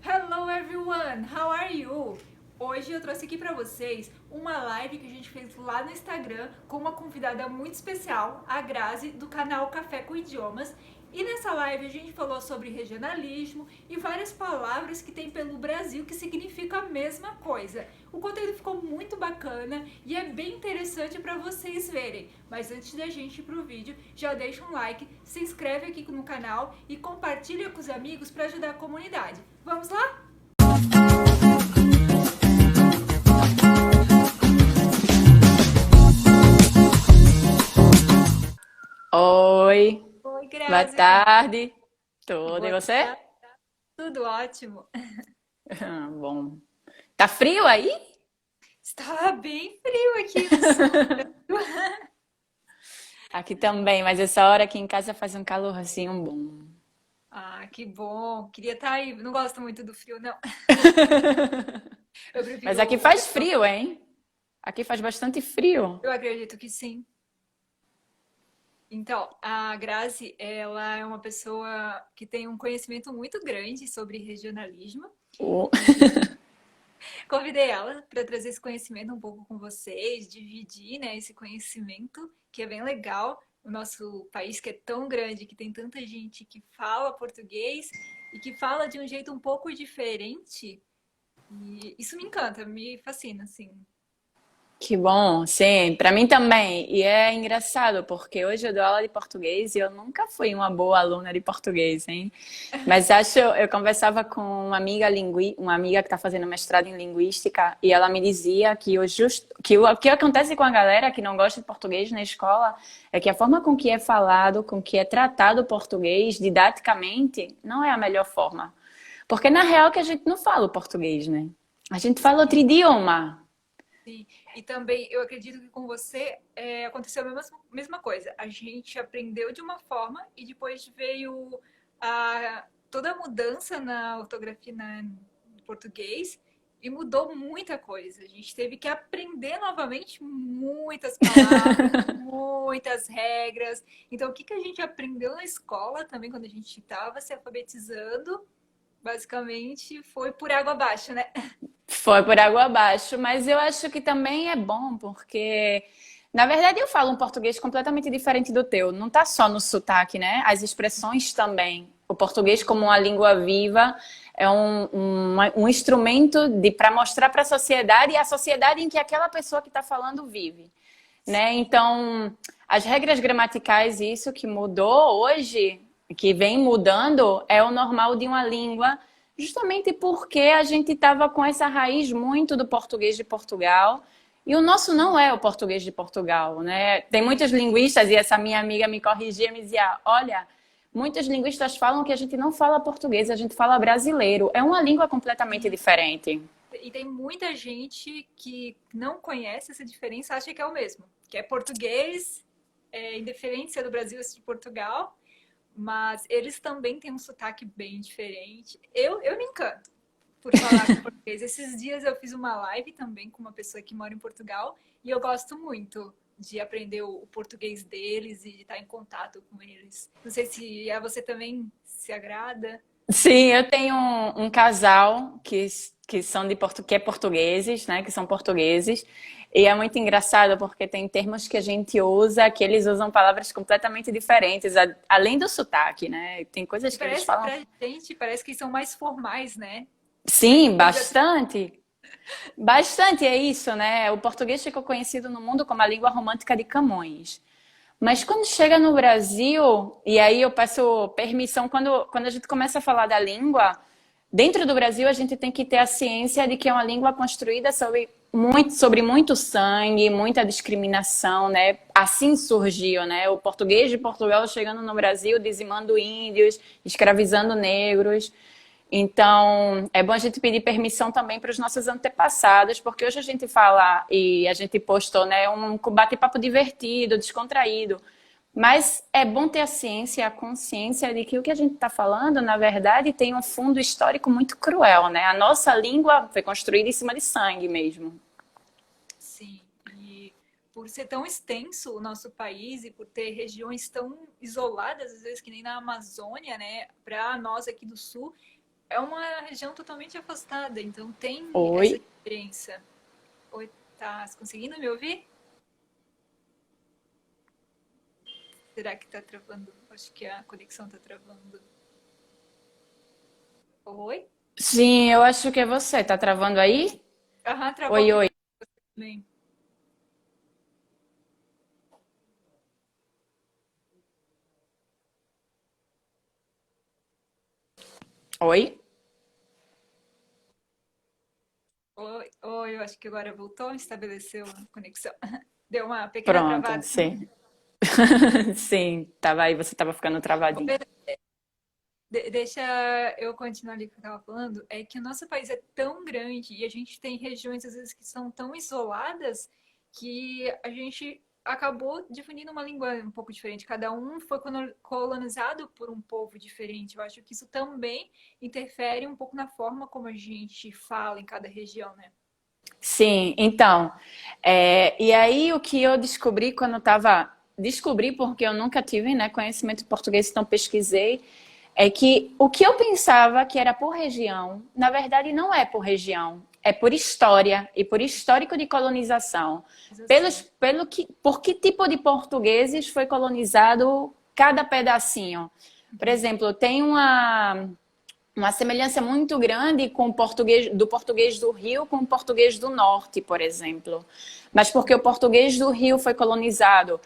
Hello everyone, how are you? Hoje eu trouxe aqui pra vocês uma live que a gente fez lá no Instagram com uma convidada muito especial, a Grazi, do canal Café com Idiomas. E nessa live a gente falou sobre regionalismo e várias palavras que tem pelo Brasil que significam a mesma coisa. O conteúdo ficou muito bacana e é bem interessante para vocês verem. Mas antes da gente ir pro vídeo, já deixa um like, se inscreve aqui no canal e compartilha com os amigos para ajudar a comunidade. Vamos lá? Oi, Oi, boa Grazi, tudo tarde. Tudo, e boa você? tarde? Tudo ótimo. Bom. Tá frio aí? Está bem frio aqui no sul do Brasil. Aqui também, mas essa hora aqui em casa faz um calor assim, um bom. Ah, que bom. Queria estar aí. Não gosto muito do frio, não. Eu Mas prefiro aqui o faz verão. frio, hein? Aqui faz bastante frio. Eu acredito que sim. Então, a Grazi, ela é uma pessoa que tem um conhecimento muito grande sobre regionalismo Oh. e convidei ela para trazer esse conhecimento um pouco com vocês, dividir, né, esse conhecimento que é bem legal. O nosso país que é tão grande, que tem tanta gente que fala português e que fala de um jeito um pouco diferente. E isso me encanta, me fascina, assim. Que bom, sim, pra mim também. E é engraçado, porque hoje eu dou aula de português e eu nunca fui uma boa aluna de português, hein? Mas eu conversava com uma amiga que está fazendo mestrado em linguística, e ela me dizia que o que acontece com a galera que não gosta de português na escola é que a forma com que é falado, com que é tratado o português didaticamente, não é a melhor forma. Porque na real que a gente não fala o português, né? A gente fala outro Sim, idioma. sim. E também eu acredito que com você aconteceu a mesma coisa. A gente aprendeu de uma forma e depois veio toda a mudança na ortografia no português e mudou muita coisa. A gente teve que aprender novamente muitas palavras, muitas regras. Então, o que que a gente aprendeu na escola também quando a gente estava se alfabetizando, basicamente foi por água abaixo, né? Foi por água abaixo, mas eu acho que também é bom, porque, na verdade, eu falo um português completamente diferente do teu. Não tá só no sotaque, né? As expressões também. O português, como uma língua viva, é um instrumento para mostrar para a sociedade e a sociedade em que aquela pessoa que está falando vive, né? Então, as regras gramaticais, isso que mudou hoje, que vem mudando, é o normal de uma língua, justamente porque a gente estava com essa raiz muito do português de Portugal. E o nosso não é o português de Portugal, né? Tem muitos linguistas, e essa minha amiga me corrigia, me dizia: olha, muitos linguistas falam que a gente não fala português, a gente fala brasileiro. É uma língua completamente Sim. diferente. E tem muita gente que não conhece essa diferença, acha que é o mesmo, que é português, indiferente se é do Brasil ou se é de Portugal, mas eles também têm um sotaque bem diferente. Eu me encanto por falar com português. Esses dias eu fiz uma live também com uma pessoa que mora em Portugal e eu gosto muito de aprender o português deles e de estar em contato com eles. Não sei se a você também se agrada. Sim, eu tenho um casal que são que é portugueses, né? Que são portugueses. E é muito engraçado porque tem termos que a gente usa, que eles usam palavras completamente diferentes, além do sotaque, né? Tem coisas E que eles parece, falam. pra gente, parece que são mais formais, né? Mais Sim, coisa. bastante. Bastante é isso, né? O português ficou conhecido no mundo como a língua romântica de Camões. Mas quando chega no Brasil, e aí eu peço permissão, quando a gente começa a falar da língua, dentro do Brasil a gente tem que ter a ciência de que é uma língua construída sobre muito sangue, muita discriminação, né? Assim surgiu, né? O português de Portugal chegando no Brasil, dizimando índios, escravizando negros. Então, é bom a gente pedir permissão também para os nossos antepassados, porque hoje a gente fala e a gente postou, né, um bate-papo divertido, descontraído. Mas é bom ter a ciência, a consciência de que o que a gente está falando, na verdade, tem um fundo histórico muito cruel, né? A nossa língua foi construída em cima de sangue mesmo. Sim, e por ser tão extenso o nosso país e por ter regiões tão isoladas, às vezes que nem na Amazônia, né? Para nós aqui do sul, é uma região totalmente afastada, então tem Oi? essa diferença. Oi, tá conseguindo me ouvir? Será que tá travando? Acho que a conexão tá travando. Oi? Sim, eu acho que é você. Tá travando aí? Aham, travou Oi, aqui oi. também. Oi? Oi, eu acho que agora voltou, estabeleceu a conexão. Deu uma pequena Pronto, travada. sim. Sim, tava aí, você tava ficando travadinho. Deixa eu continuar ali o que eu estava falando. É que o nosso país é tão grande e a gente tem regiões, às vezes, que são tão isoladas que a gente acabou definindo uma língua um pouco diferente. Cada um foi colonizado por um povo diferente. Eu acho que isso também interfere um pouco na forma como a gente fala em cada região, né? Sim, então, e aí o que eu descobri quando eu estava. Descobri porque eu nunca tive, né, conhecimento de português, então pesquisei, é que o que eu pensava que era por região, na verdade não é por região, é por história e por histórico de colonização. Colonização. Por que tipo de portugueses foi colonizado cada pedacinho? Por exemplo, tem uma semelhança muito grande com o português do Rio com o português do Norte, por exemplo. Mas porque o português do Rio foi colonizado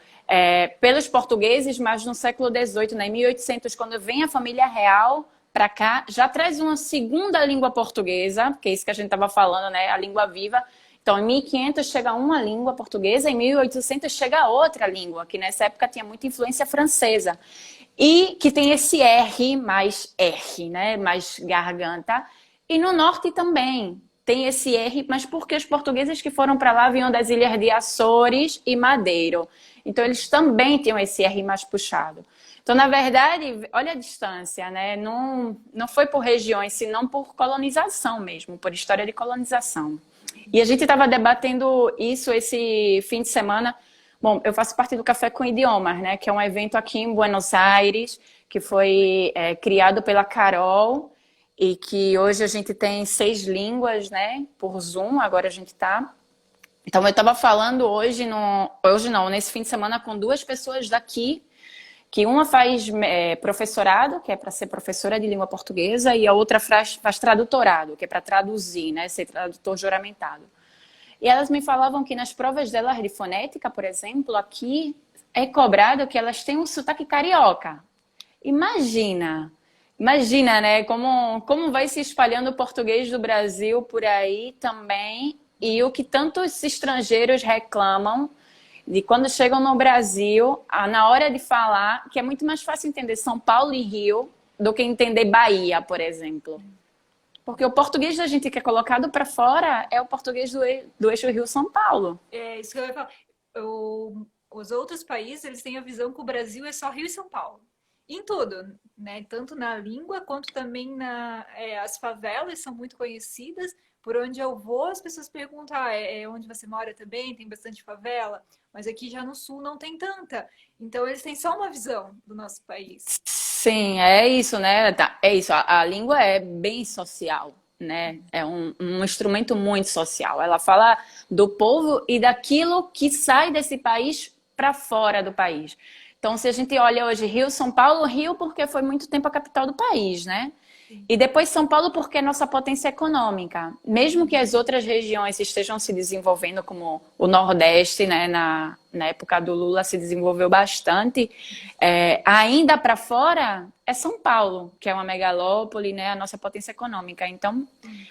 pelos portugueses, mas no século XVIII, né, em 1800, quando vem a família real para cá, já traz uma segunda língua portuguesa, que é isso que a gente estava falando, né, a língua viva. Então, em 1500 chega uma língua portuguesa, em 1800 chega outra língua, que nessa época tinha muita influência francesa. E que tem esse R mais R, né? Mais garganta. E no norte também tem esse R, mas porque os portugueses que foram para lá vinham das ilhas de Açores e Madeiro. Então eles também tinham esse R mais puxado. Então, na verdade, olha a distância, né? Não foi por regiões, senão por colonização mesmo, por história de colonização. E a gente estava debatendo isso esse fim de semana. Bom, eu faço parte do Café com Idiomas, né? Que é um evento aqui em Buenos Aires, que foi criado pela Carol e que hoje a gente tem 6 línguas, né? Por Zoom, agora a gente está. Então, eu estava falando hoje não, nesse fim de semana com 2 pessoas daqui, que uma faz professorado, que é para ser professora de língua portuguesa, e a outra faz tradutorado, que é para traduzir, né? Ser tradutor juramentado. E elas me falavam que nas provas delas de fonética, por exemplo, aqui é cobrado que elas têm um sotaque carioca. Imagina, imagina, né? Como vai se espalhando o português do Brasil por aí também e o que tantos estrangeiros reclamam de quando chegam no Brasil, na hora de falar, que é muito mais fácil entender São Paulo e Rio do que entender Bahia, por exemplo. Porque o português da gente que é colocado para fora é o português do eixo Rio-São Paulo. É isso que eu ia falar. Os outros países, eles têm a visão que o Brasil é só Rio e São Paulo. Em tudo, né? Tanto na língua quanto também as favelas são muito conhecidas. Por onde eu vou, as pessoas perguntam: onde você mora também? Tem bastante favela? Mas aqui já no sul não tem tanta. Então eles têm só uma visão do nosso país. Sim, é isso, né? É isso. A língua é bem social, né? É um instrumento muito social. Ela fala do povo e daquilo que sai desse país para fora do país. Então, se a gente olha hoje Rio, São Paulo, Rio porque foi muito tempo a capital do país, né? Sim. E depois São Paulo porque é nossa potência econômica. Mesmo que as outras regiões estejam se desenvolvendo, como o Nordeste, né, na época do Lula se desenvolveu bastante, ainda para fora é São Paulo, que é uma megalópole, né, a nossa potência econômica. Então,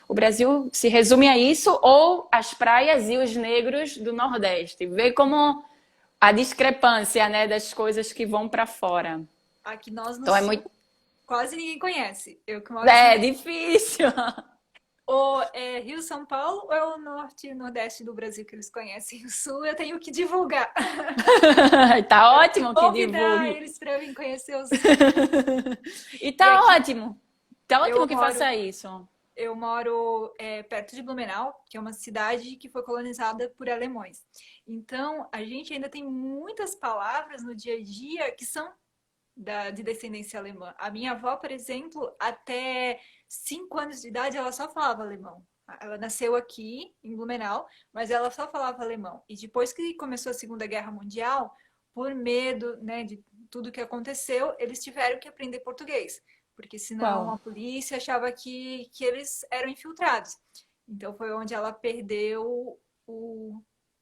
o Brasil se resume a isso ou as praias e os negros do Nordeste. Vê como a discrepância, né, das coisas que vão para fora. Aqui nós no Então, é sul muito quase ninguém conhece. Eu que moro aqui difícil. ou é Rio, São Paulo, ou é o norte e nordeste do Brasil que eles conhecem. O sul eu tenho que divulgar. Tá ótimo que Convidar divulgue. eles para vir conhecer o sul. E E tá aqui ótimo. Tá eu ótimo que moro, faça isso. eu moro perto de Blumenau, que é uma cidade que foi colonizada por alemães. Então, a gente ainda tem muitas palavras no dia a dia que são de descendência alemã. A minha avó, por exemplo, até 5 anos de idade, ela só falava alemão. Ela nasceu aqui, em Blumenau, mas ela só falava alemão. E depois que começou a Segunda Guerra Mundial, por medo, né, de tudo que aconteceu, eles tiveram que aprender português, porque senão a Uau. polícia achava que eles eram infiltrados. Então foi onde ela perdeu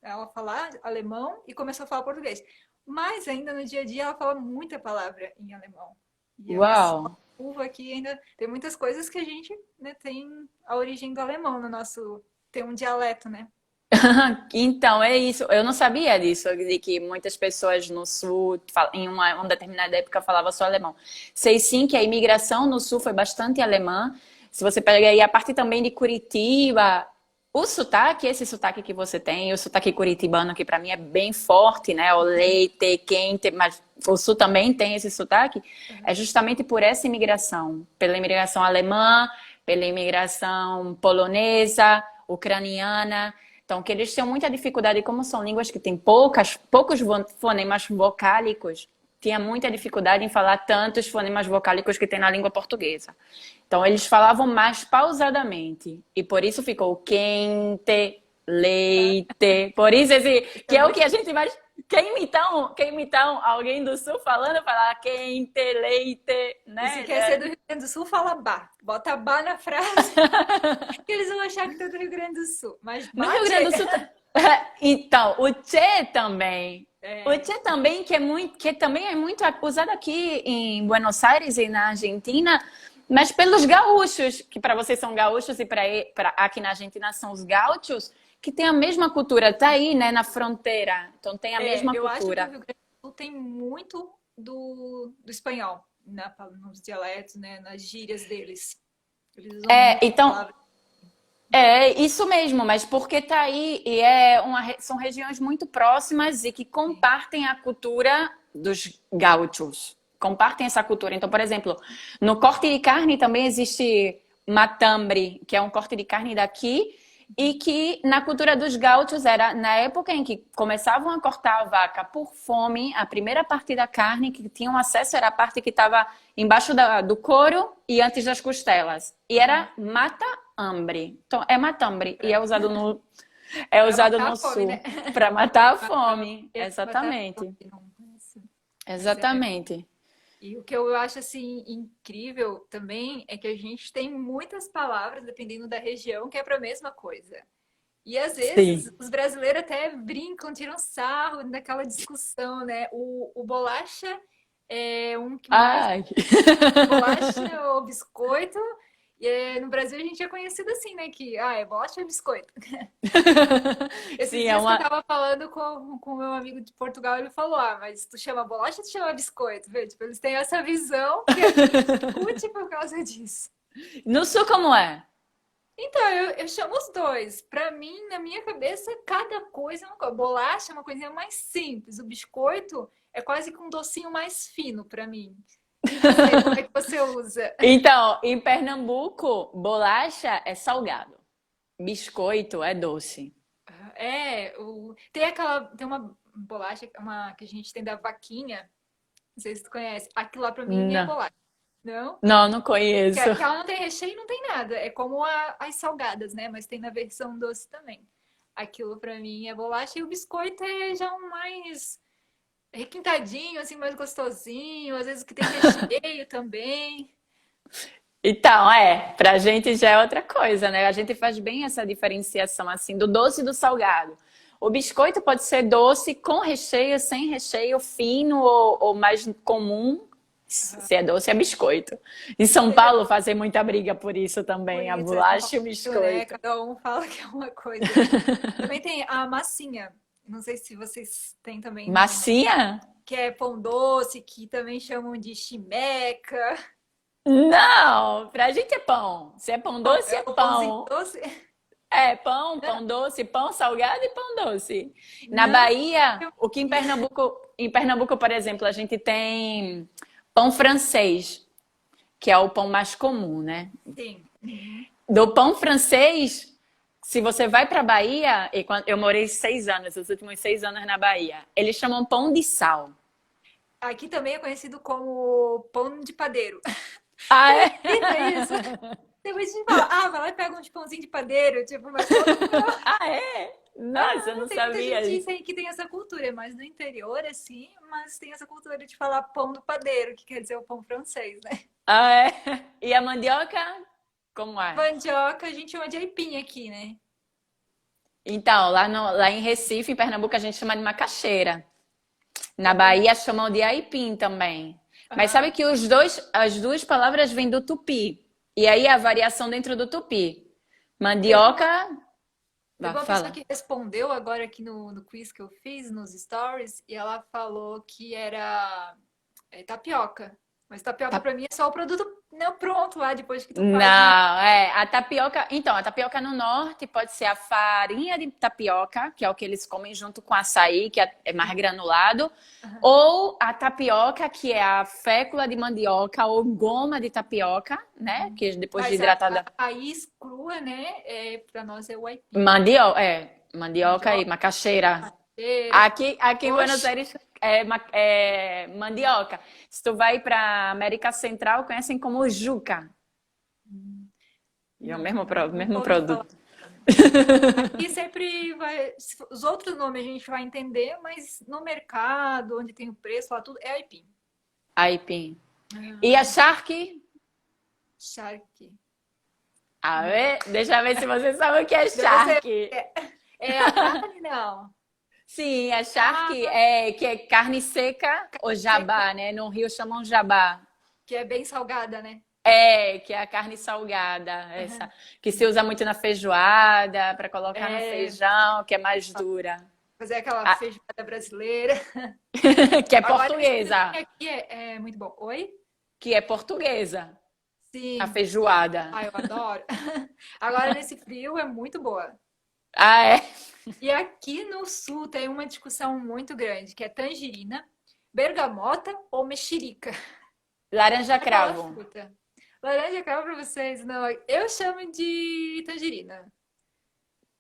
ela falar alemão e começou a falar português. Mas ainda no dia a dia ela fala muita palavra em alemão. E é uma Uau. uva aqui ainda tem muitas coisas que a gente, né, tem a origem do alemão no nosso, tem um dialeto, né? Então, é isso. Eu não sabia disso, de que muitas pessoas no sul, em uma determinada época, falavam só alemão. Sei sim que a imigração no sul foi bastante alemã. Se você pega aí a parte também de Curitiba, o sotaque, esse sotaque que você tem, o sotaque curitibano, que para mim é bem forte, né? O leite, quente, mas o sul também tem esse sotaque, é justamente por essa imigração, pela imigração alemã, pela imigração polonesa, ucraniana. Então, que eles têm muita dificuldade, como são línguas que têm poucos fonemas vocálicos, tinha muita dificuldade em falar tantos fonemas vocálicos que tem na língua portuguesa. Então, eles falavam mais pausadamente. E por isso ficou quente, leite. Por isso, que É é o muito que a gente vai. Quem imitam alguém do sul falando, falar quente, leite, E se né? quer ser do Rio Grande do Sul, fala bar. Bota bar na frase, que eles vão achar que tá do Rio Grande do Sul. Mas No Rio bate. Grande do Sul. Então, o tchê também. O É, tchê também, que também é muito usado aqui em Buenos Aires e na Argentina, mas pelos gaúchos, que para vocês são gaúchos e para aqui na Argentina são os gaúchos, que tem a mesma cultura, tá aí, né, na fronteira. Então tem a mesma eu acho que o cultura. Rio Grande do Sul tem muito do espanhol, né, nos dialetos, né, nas gírias deles. Eles usam É, muitas então, palavras. é isso mesmo, mas porque tá aí e são regiões muito próximas e que Sim. compartem a cultura dos gaúchos. Compartem essa cultura. Então, por exemplo, no corte de carne também existe matambre, que é um corte de carne daqui, e que na cultura dos gaúchos era na época em que começavam a cortar a vaca por fome, a primeira parte da carne que tinham acesso era a parte que estava embaixo do couro e antes das costelas. E era mata-hambre. Então, é matambre. E é Pra usado matar a no fome, né? sul para matar a Matar, fome. matar a Exatamente. fome. Não, mas é. Exatamente. E o que eu acho assim incrível também é que a gente tem muitas palavras, dependendo da região, que é para a mesma coisa. E às vezes Sim. os brasileiros até brincam, tiram sarro daquela discussão, né? O bolacha é um que mais. Ai. Bolacha ou biscoito. E no Brasil a gente é conhecido assim, né? Que é bolacha ou biscoito. Esses Sim, é dias que eu uma. tava falando com o meu amigo de Portugal, ele falou: mas tu chama bolacha ou tu chama biscoito? Vê, tipo, eles têm essa visão que a gente discute por causa disso. No sul, como é? Então, eu chamo os dois. Pra mim, na minha cabeça, cada coisa é uma coisa. Bolacha é uma coisinha mais simples. O biscoito é quase que um docinho mais fino pra mim. E você, como é que você usa? Então, em Pernambuco, bolacha é salgado, biscoito é doce. Tem uma bolacha que a gente tem da vaquinha, não sei se tu conhece. Aquilo lá pra mim é Não, bolacha. Não? não conheço. Que ela não tem recheio e não tem nada. É como as salgadas, né? Mas tem na versão doce também. Aquilo pra mim é bolacha e o biscoito é já um mais requintadinho, assim, mais gostosinho. Às vezes que tem recheio também. Então, pra gente já é outra coisa, né? A gente faz bem essa diferenciação, assim, do doce e do salgado. O biscoito pode ser doce com recheio, sem recheio, fino ou mais comum. Se é doce, é biscoito. Em São Paulo fazem muita briga por isso Por também, a isso, é São bolacha e o Paulo, né? biscoito. Cada um fala que é uma coisa. Também tem a massinha. Não sei se vocês têm também no... Massinha? Que é pão doce, que também chamam de chimeca. Não, pra gente é pão. Se é pão doce, É é o pãozinho pão. doce? É pão, pão doce, pão salgado e pão doce. Na Não. Bahia, o que em Pernambuco, por exemplo, a gente tem pão francês, que é o pão mais comum, né? Sim. Uhum. Do pão francês, se você vai para Bahia, eu morei 6 anos, os últimos 6 anos na Bahia, eles chamam pão de sal. Aqui também é conhecido como pão de padeiro. Ah, Que é? é isso? Depois a gente fala, vai lá e pega uns pãozinhos de padeiro, tipo, mas todo mundo... Ah, é? Nossa, eu não Tem muita sabia. gente aí que tem essa cultura, é mais do interior, assim, mas tem essa cultura de falar pão do padeiro, que quer dizer o pão francês, né? Ah, é? E a mandioca? Como é? Mandioca a gente chama de aipim aqui, né? Então, lá em Recife, em Pernambuco, a gente chama de macaxeira. Na Também. Bahia chamam de aipim também. Mas Aham. sabe que as duas palavras vêm do tupi. E aí a variação dentro do tupi. Teve uma, Mandioca. teve Vá, uma pessoa fala. que respondeu agora aqui no quiz que eu fiz, nos stories, e ela falou que era tapioca. Mas tapioca pra mim é só o produto não pronto lá, depois que tu faz, né? Não, a tapioca. Então, a tapioca no norte pode ser a farinha de tapioca, que é o que eles comem junto com açaí, que é mais granulado, Aham. ou a tapioca, que é a fécula de mandioca ou goma de tapioca, né? Que depois de Mas a hidratada. raiz crua, né? Pra nós é o aipim. Mandioca e Mandioca, macaxeira. macaxeira. Aqui em Buenos Oxe, Aires é mandioca. Se tu vai para América Central, conhecem como juca. E é o não, nunca mesmo ouvi falar produto. também. Aqui sempre vai. Os outros nomes a gente vai entender, mas no mercado, onde tem o preço lá, tudo é aipim. Aipim. E a Ah, charque? charque. A Não. ver? Deixa eu ver se você sabe o que é Deve ser. charque. É a carne, não. Sim, a Ah, charque é que é carne seca ou seca, jabá, né? No Rio chamam jabá. que é bem salgada, né? É, que é a carne salgada, essa Aham. que se usa muito na feijoada, para colocar no É, feijão, que é mais dura. fazer aquela Ah, feijoada brasileira. que é Agora, esse friozinho portuguesa, aqui é muito bom. Oi? que é portuguesa, a Sim. feijoada. Eu adoro. Agora, nesse frio, é muito boa. Ah, é? E aqui no sul tem uma discussão muito grande, que é tangerina, bergamota ou mexerica. Laranja Aquela cravo. fruta. Laranja cravo pra vocês? Não, eu chamo de tangerina.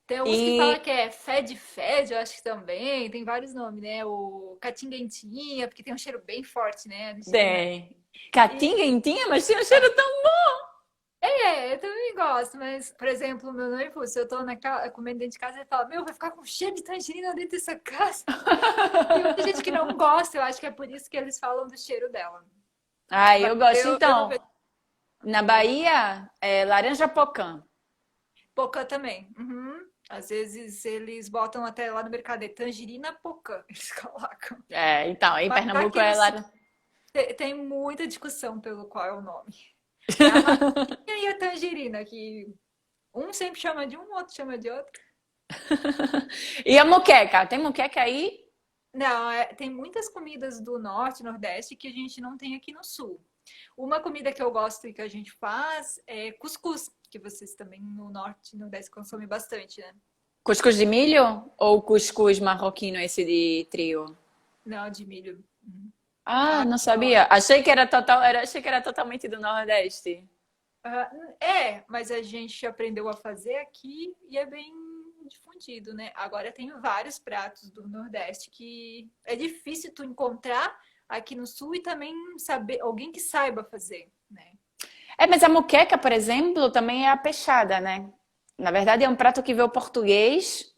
Tem uns que falam E que é fede, eu acho que também. Tem vários nomes, né? O catinguentinha, porque tem um cheiro bem forte, né? A tangerina. tem E catinguentinha, mas tinha um cheiro tão eu também gosto, mas, por exemplo, o meu noivo, se eu tô comendo dentro de casa, ele fala: Meu, vai ficar com cheiro de tangerina dentro dessa casa. Tem muita gente que não gosta, eu acho que é por isso que eles falam do cheiro dela. Ah, Mas eu gosto eu não então. vejo. Na Bahia, é laranja pocã. Pocã também. Uhum. Às vezes eles botam até lá no mercado, é tangerina pocã, eles colocam. É, então, em Mas Pernambuco aqui é no sul laranja. tem muita discussão pelo qual é o nome. É a maçã e a tangerina, que um sempre chama de um, o outro chama de outro. E a moqueca? Tem moqueca aí? Não, tem muitas comidas do norte, e nordeste que a gente não tem aqui no sul. Uma comida que eu gosto e que a gente faz é cuscuz, que vocês também no norte e no nordeste consomem bastante, né? Cuscuz de milho ou cuscuz marroquino esse de trio? Não, de milho. Uhum. Ah, Ah, não adoro. sabia. Achei que era totalmente do Nordeste. Mas a gente aprendeu a fazer aqui e é bem difundido, né? Agora tem vários pratos do Nordeste que é difícil tu encontrar aqui no Sul e também saber alguém que saiba fazer, né? É, mas a moqueca, por exemplo, também é a peixada, né? Na verdade, é um prato que veio português,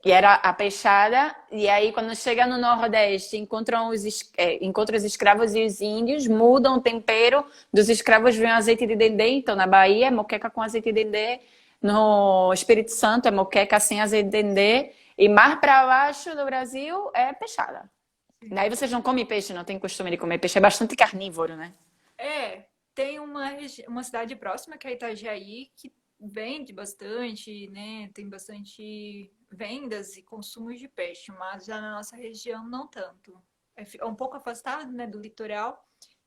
que era a peixada, e aí quando chega no Nordeste, encontra os escravos e os índios, mudam o tempero, dos escravos vem o azeite de dendê, então na Bahia é moqueca com azeite de dendê, no Espírito Santo é moqueca sem azeite de dendê, e mais para baixo do Brasil é peixada. Daí vocês não comem peixe, não tem costume de comer peixe, é bastante carnívoro, né? Tem uma cidade próxima que é Itajaí que vende bastante, né? Tem bastante vendas e consumos de peixe, mas já na nossa região não tanto. É um pouco afastado, né, do litoral,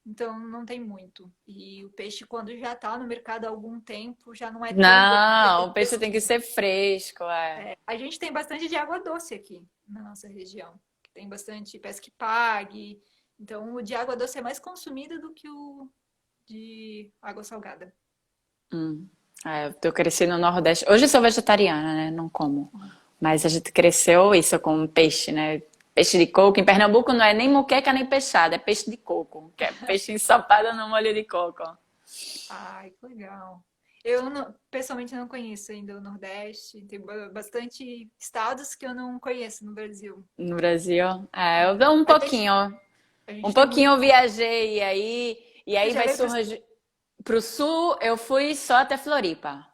então não tem muito. E o peixe, quando já está no mercado há algum tempo, já não é tão bom, é Não, tão o peixe tem que fresquinho. ser fresco, é. A gente tem bastante de água doce aqui na nossa região. Tem bastante pesca que pague. Então, o de água doce é mais consumido do que o de água salgada. Hum. Eu cresci no Nordeste. Hoje eu sou vegetariana, né? Não como. Mas a gente cresceu isso com peixe, né? Peixe de coco. Em Pernambuco não é nem moqueca nem peixada, é peixe de coco, que é peixe ensopado no molho de coco. Ai, que legal. Eu pessoalmente não conheço ainda o Nordeste. Tem bastante estados que eu não conheço no Brasil. No Brasil. É, eu É, dou a gente, a um gente tem muito. pouquinho eu viajei e Você aí já vai veio para. surgir pro sul, eu fui só até Floripa.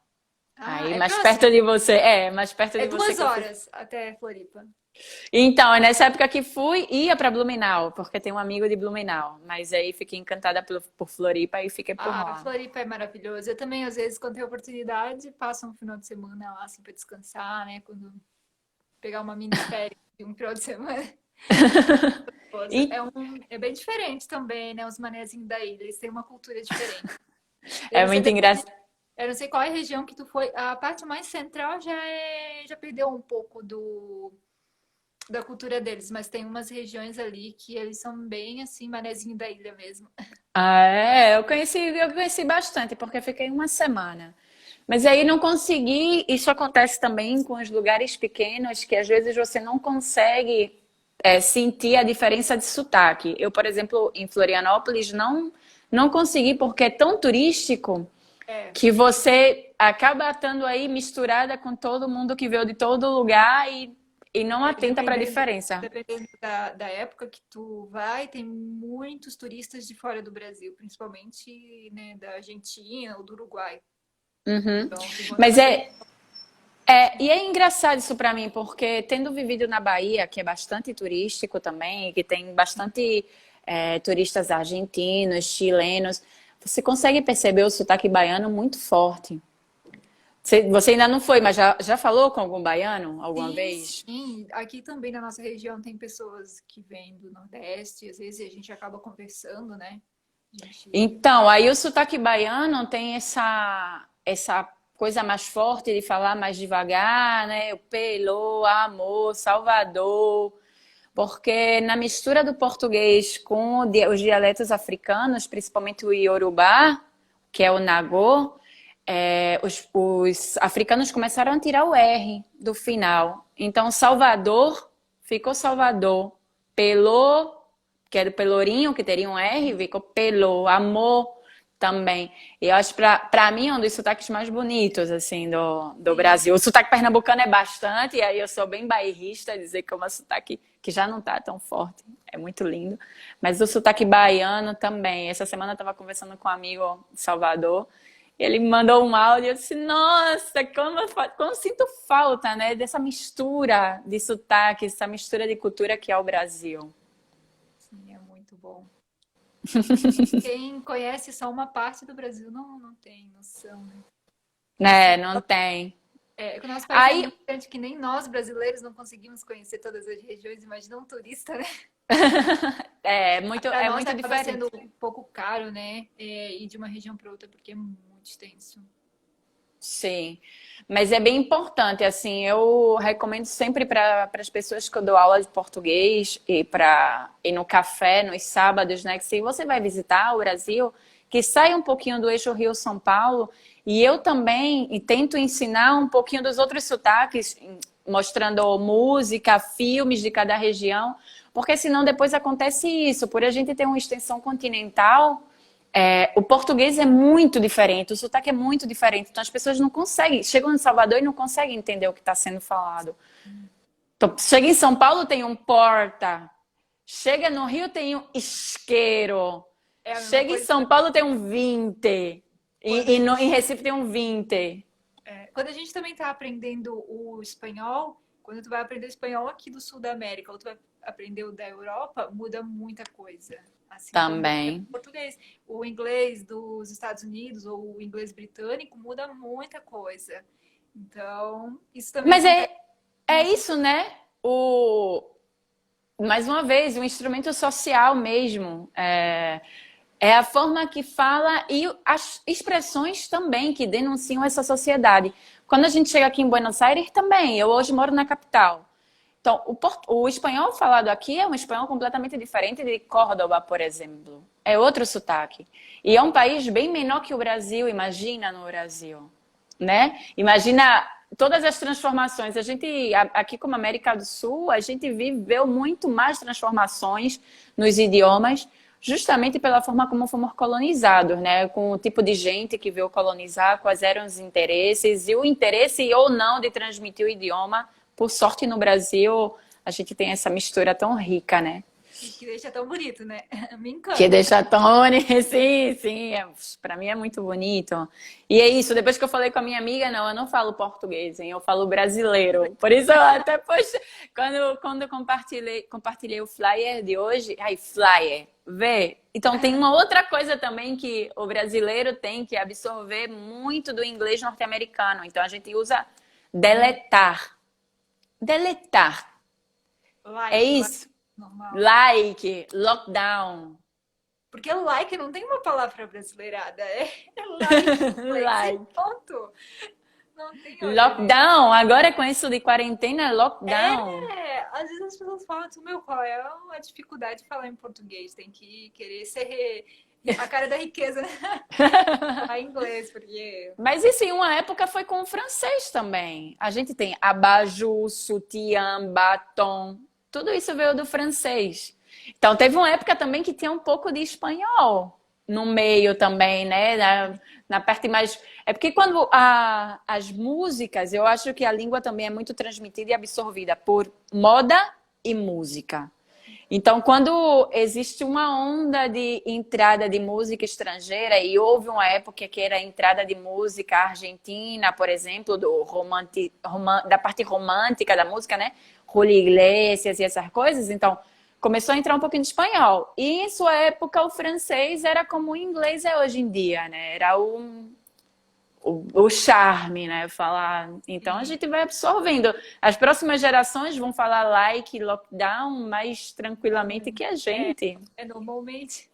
Ah, Aí é mais perto próximo. de você, mais perto É de você duas que eu fui. horas até Floripa. Então, é nessa época que fui, ia para Blumenau, porque tem um amigo de Blumenau, mas aí fiquei encantada por Floripa e fiquei por Ah, lá. Floripa é maravilhoso. Eu também, às vezes, quando tenho oportunidade, passo um final de semana lá, assim, para descansar, né? Quando pegar uma mini férias de um final de semana. E É bem diferente também, né? Os manezinhos da ilha. Eles têm uma cultura diferente. Eu é não sei muito daqui, engraçado. eu não sei qual é a região que tu foi. A parte mais central já perdeu um pouco da cultura deles, mas tem umas regiões ali que eles são bem assim, manezinho da ilha mesmo. Ah, eu conheci bastante, porque fiquei uma semana. Mas aí não consegui, isso acontece também com os lugares pequenos, que às vezes você não consegue sentir a diferença de sotaque. Eu, por exemplo, em Florianópolis, não consegui, porque é tão turístico É, que você acaba estando aí misturada com todo mundo que veio de todo lugar e não é, atenta para a diferença. dependendo da época que tu vai, tem muitos turistas de fora do Brasil, principalmente, né, da Argentina ou do Uruguai. Uhum. Então, tu encontra Mas bastante. e é engraçado isso para mim, porque tendo vivido na Bahia, que é bastante turístico também, que tem bastante turistas argentinos, chilenos, você consegue perceber o sotaque baiano muito forte. Você ainda não foi, mas já falou com algum baiano alguma Sim, vez? sim. Aqui também na nossa região tem pessoas que vêm do Nordeste, às vezes a gente acaba conversando, né? A gente. Então, aí o sotaque baiano tem essa coisa mais forte de falar mais devagar, né? O pelo, amor, Salvador. Porque na mistura do português com os dialetos africanos, principalmente o Iorubá, que é o Nagô, os africanos começaram a tirar o R do final. Então, Salvador ficou Salvador. Pelô, que é do Pelourinho, que teria um R, ficou Pelô. Amor também. E eu acho, pra mim, é um dos sotaques mais bonitos, assim, do Sim. Brasil. O sotaque pernambucano é bastante, e aí eu sou bem bairrista, dizer que é um sotaque que já não tá tão forte. É muito lindo. Mas o sotaque baiano também. Essa semana eu estava conversando com um amigo de Salvador, e ele me mandou um áudio e eu disse, nossa, como eu sinto falta, né, dessa mistura de sotaque, essa mistura de cultura que é o Brasil. Sim, é muito bom. Quem conhece só uma parte do Brasil não tem noção, né? Nossa, Né, não tem. o nosso país é Aí, muito grande que nem nós brasileiros não conseguimos conhecer todas as regiões, imagina um turista, né? Para é nós muito acaba diferente. sendo um pouco caro, né? Ir de uma região para outra porque é muito extenso. Sim, mas é bem importante, assim, eu recomendo sempre para as pessoas que eu dou aula de português e para ir no café nos sábados, né, que se você vai visitar o Brasil, que saia um pouquinho do eixo Rio-São Paulo e eu também e tento ensinar um pouquinho dos outros sotaques, mostrando música, filmes de cada região, porque senão depois acontece isso, por a gente ter uma extensão continental, o português é muito diferente, o sotaque é muito diferente. Então as pessoas não conseguem, chegam em Salvador e não conseguem entender o que está sendo falado. Então, chega em São Paulo, tem um porta. Chega no Rio, tem um isqueiro. É a mesma Chega em coisa São Paulo, tem um 20. quando a Em gente, Recife tem um 20. quando a gente também está aprendendo o espanhol, quando tu vai aprender o espanhol aqui do sul da América, ou tu vai aprender o da Europa, muda muita coisa. Assim como é o Também. português. O inglês dos Estados Unidos ou o inglês britânico muda muita coisa. Então, isso também Mas acontece é nessa. isso, né? Mais uma vez, um instrumento social mesmo. É a forma que fala e as expressões também que denunciam essa sociedade. Quando a gente chega aqui em Buenos Aires, também. Eu hoje moro na capital. Então, o espanhol falado aqui é um espanhol completamente diferente de Córdoba, por exemplo. É outro sotaque. E é um país bem menor que o Brasil, imagina no Brasil, né? Imagina todas as transformações. A gente, aqui como América do Sul, a gente viveu muito mais transformações nos idiomas justamente pela forma como fomos colonizados, né? Com o tipo de gente que veio colonizar, quais eram os interesses e o interesse ou não de transmitir o idioma. Por sorte, no Brasil, a gente tem essa mistura tão rica, né? E que deixa tão bonito, né? Me Que encanta. deixa Tony, sim, sim, para mim é muito bonito. E é isso, depois que eu falei com a minha amiga, não, eu não falo português, hein, eu falo brasileiro. Por isso eu até, poxa, quando eu compartilhei o flyer de hoje, ai, flyer, vê. Então tem uma outra coisa também que o brasileiro tem que absorver muito do inglês norte-americano. Então a gente usa deletar. Deletar. É Like, isso. normal. Like, lockdown. Porque like não tem uma palavra brasileirada, é like, inglês, e Like. ponto. Não tem outra, né? Lockdown, agora com isso de quarentena, lockdown. É, às vezes as pessoas falam assim, meu, qual é a dificuldade de falar em português? Tem que querer ser a cara da riqueza, né? Falar inglês, porque... Mas isso em uma época foi com o francês também. A gente tem abajur, sutiã, batom. Tudo isso veio do francês. Então teve uma época também que tinha um pouco de espanhol no meio também, né? Na parte mais. É porque quando as músicas, eu acho que a língua também é muito transmitida e absorvida por moda e música. Então, quando existe uma onda de entrada de música estrangeira, e houve uma época que era a entrada de música argentina, por exemplo, da parte romântica da música, né? Julio Iglesias e essas coisas, então começou a entrar um pouquinho de espanhol. E em sua época o francês era como o inglês é hoje em dia, né? Era o charme, né? Falar. Então a Sim, gente vai absorvendo. As próximas gerações vão falar like, lockdown mais tranquilamente que a é, gente. é normalmente.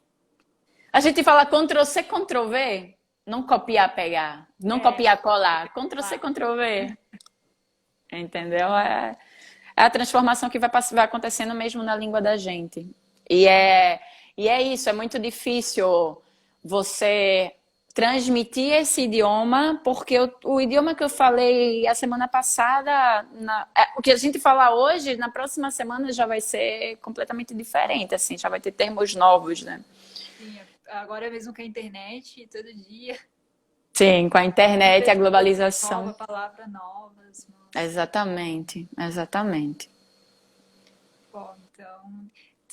A gente fala Ctrl-C, Ctrl-V. Não copiar, pegar. Não É, copiar, colar. Ctrl-C, lá. Ctrl-V. Entendeu? É a transformação que vai acontecendo mesmo na língua da gente. E é, e é isso, é muito difícil você transmitir esse idioma, porque o idioma que eu falei a semana passada, o que a gente fala hoje, na próxima semana já vai ser completamente diferente, assim, já vai ter termos novos, né? Sim, agora mesmo com a internet, todo dia, Sim, com a uma internet, a pessoa nova, globalização. palavra novas. Nossa. Exatamente, exatamente. Bom, então,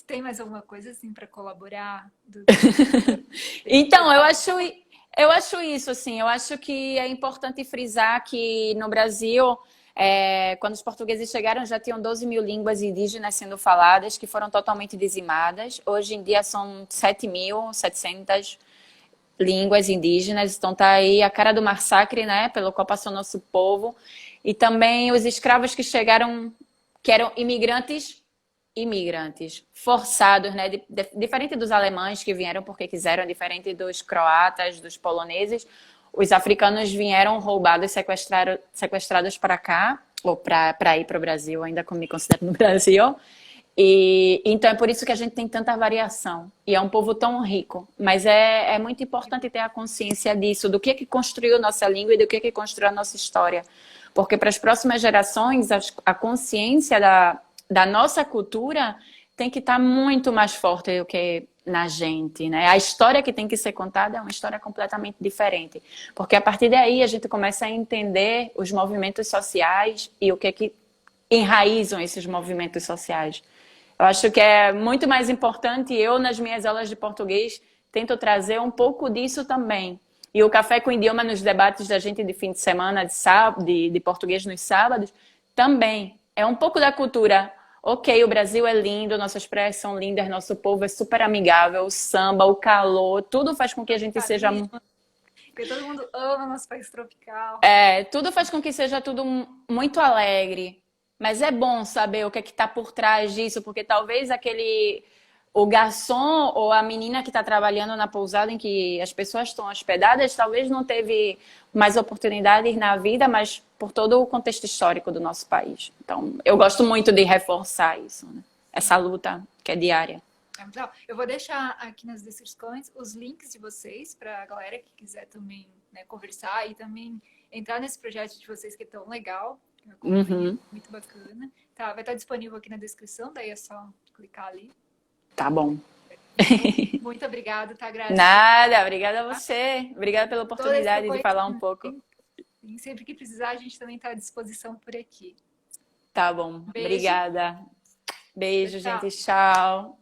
tem mais alguma coisa assim para colaborar desse Então, bate-papo? eu acho isso, assim, eu acho que é importante frisar que no Brasil, quando os portugueses chegaram, já tinham 12 mil línguas indígenas sendo faladas, que foram totalmente dizimadas. Hoje em dia são 7.700 línguas indígenas, então tá aí a cara do massacre, né, pelo qual passou nosso povo. E também os escravos que chegaram, que eram imigrantes forçados, né? Diferente dos alemães que vieram porque quiseram, diferente dos croatas, dos poloneses, os africanos vieram roubados, sequestrados para cá, ou para ir para o Brasil, ainda como me considero no Brasil. E então é por isso que a gente tem tanta variação. E é um povo tão rico. Mas é muito importante ter a consciência disso, do que construiu nossa língua e do que construiu a nossa história. Porque para as próximas gerações, a consciência da nossa cultura tem que estar muito mais forte do que na gente, né? A história que tem que ser contada é uma história completamente diferente. Porque a partir daí a gente começa a entender os movimentos sociais e o que enraizam esses movimentos sociais. Eu acho que é muito mais importante, eu nas minhas aulas de português tento trazer um pouco disso também. E o Café com Idioma nos debates da gente de fim de semana, de português nos sábados, também. É um pouco da cultura. Ok, o Brasil é lindo, nossas praias são lindas, nosso povo é super amigável, o samba, o calor, tudo faz com que a gente seja Carisma, porque todo mundo ama nosso país tropical. tudo faz com que seja tudo muito alegre. Mas é bom saber o que é que está por trás disso, porque talvez o garçom ou a menina que está trabalhando na pousada em que as pessoas estão hospedadas, talvez não teve mais oportunidades na vida, mas por todo o contexto histórico do nosso país. Então, eu gosto muito de reforçar isso, né? Essa Sim, luta que é diária. é muito legal. Eu vou deixar aqui nas descrições os links de vocês para a galera que quiser também, né, conversar e também entrar nesse projeto de vocês que é tão legal. Eu acompanhei, Uhum, muito bacana. Tá, vai estar disponível aqui na descrição, daí é só clicar ali. tá bom. Muito obrigada, tá, Grazi? Nada, obrigada a você. Obrigada pela Todo esse oportunidade de falar um pouco. conhecimento. E sempre que precisar, a gente também está à disposição por aqui. Tá bom, Beijo. obrigada. Tchau, Beijo, tchau. gente. Tchau.